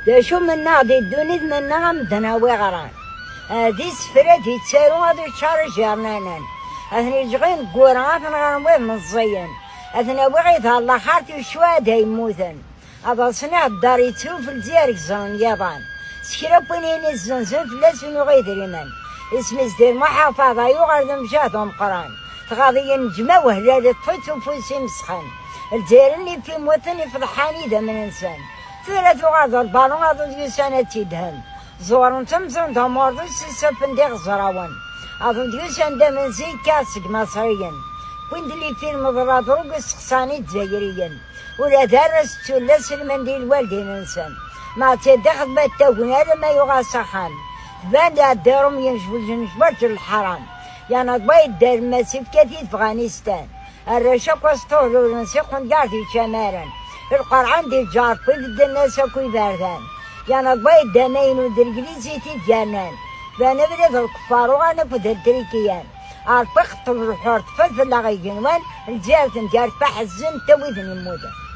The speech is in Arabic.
دا شو منا دي الدونيد منا غمدنا وغران دي سفرة دي تسارو غادي تشارج جارنانان أثني جغين قورات نغنوي مزيان أثني وغيث الله خارتي شوادا يموتن هذا صنع الدار يتسو في الجزائر زون يابان سكرا بنين الزنزن فلاسون وغيث ريمان اسم ازدير محافظة يغرد مشاتهم قران تغاضي نجمة وهلالة طفت وفوسي مسخن الجزائر اللي في موطني فضحاني دا من إنسان ثلاث وغاد البالون غادو ديو سنة تيدهم زورن تمزن دماردو سيسا فندق زراون أظن ديو سنة دا من زي كاسك مصريا وين اللي في المضرات روق سقساني جزائريا ولا درس تولس المنديل والدين إنسان ما تدخل بالتوقنا لما يغا سخان تبان دا دارهم ينشبو جنشبرت الحرام يعني ضبايد دار مسيف كثير في أفغانستان الرشاق وسطولو نسيقون قاعدي شمارا القرعان دي الجار بيد الناس كوي باردان يعني ضبايد دانين ودرقليزي تيجانان فانا بريد الكفار وانا فد التريكيان البخت الحور تفلفل لغي جنوان الجارة تنجار بحزن تويدن المودة